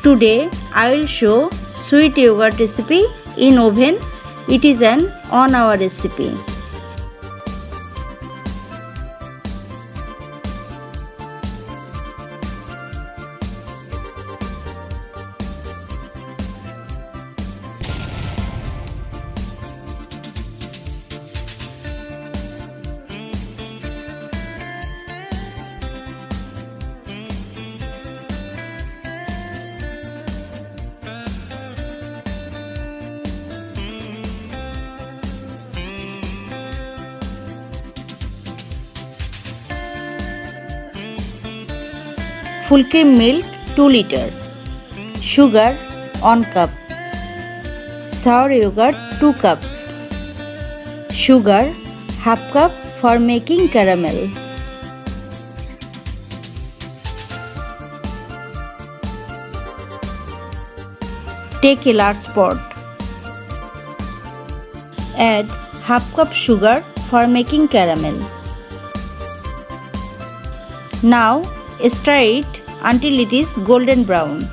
Today I will show sweet yogurt recipe in oven. It is an 1-hour recipe. Full cream milk 2 liter, sugar 1 cup, sour yogurt 2 cups, sugar half cup for making caramel. Take a large pot. Add half cup sugar for making caramel. Now stir it until it is golden brown.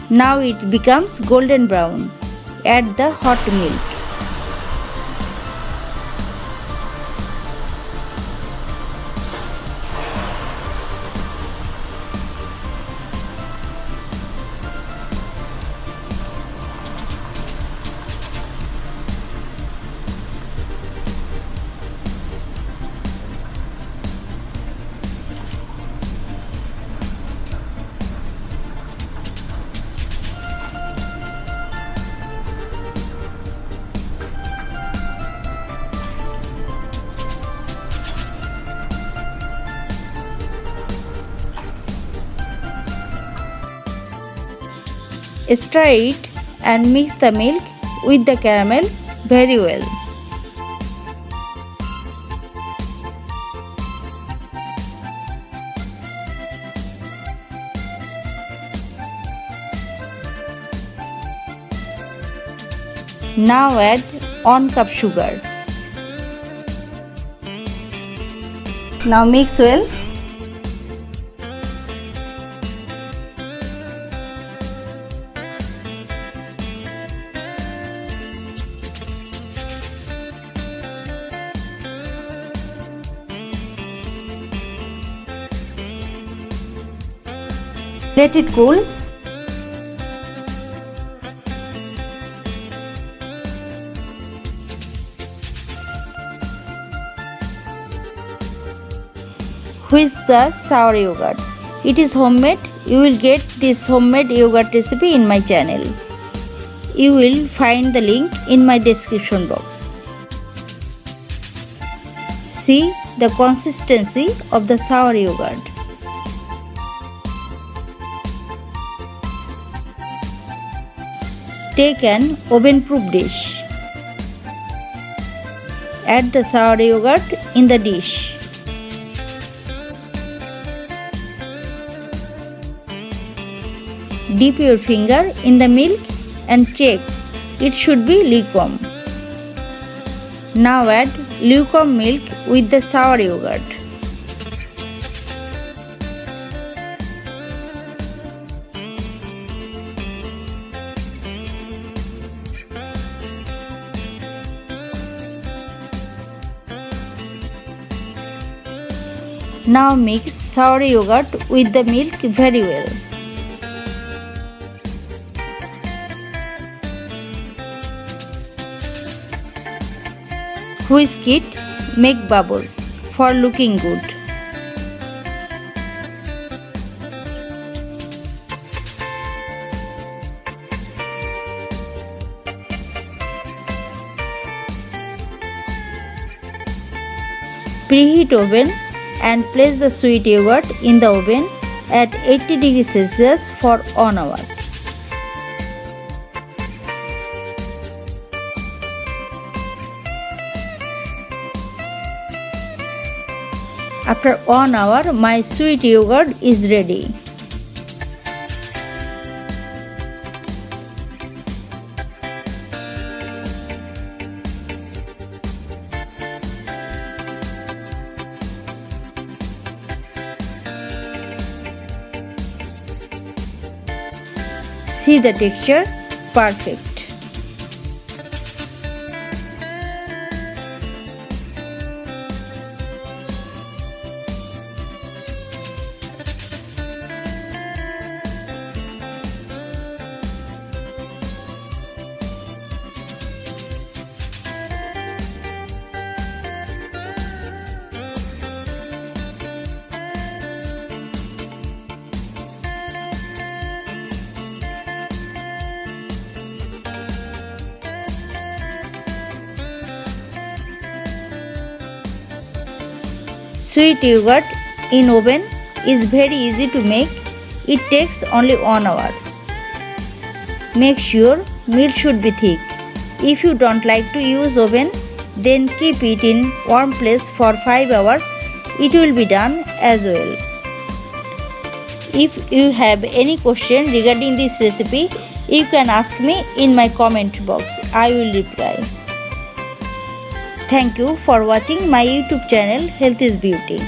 Now it becomes golden brown. Add the hot milk. Stir it and mix the milk with the caramel very well. Now add 1 cup sugar. Now mix well. Let it cool. Whisk the sour yogurt. It is homemade. You will get this homemade yogurt recipe in my channel. You will find the link in my description box. See the consistency of the sour yogurt. Take an oven-proof dish. Add the sour yogurt in the dish. Dip your finger in the milk and check. It should be lukewarm. Now add lukewarm milk with the sour yogurt. Now mix sour yogurt with the milk very well. Whisk it, make bubbles for looking good. Preheat oven and place the sweet yogurt in the oven at 80 degrees Celsius for 1 hour. After 1 hour, my sweet yogurt is ready. See the texture, perfect. Sweet yogurt in oven is very easy to make. It takes only 1 hour. Make sure milk should be thick. If you don't like to use oven, then keep it in warm place for 5 hours. It will be done as well. If you have any question regarding this recipe, you can ask me in my comment box. I will reply. Thank you for watching my YouTube channel Health is Beauty.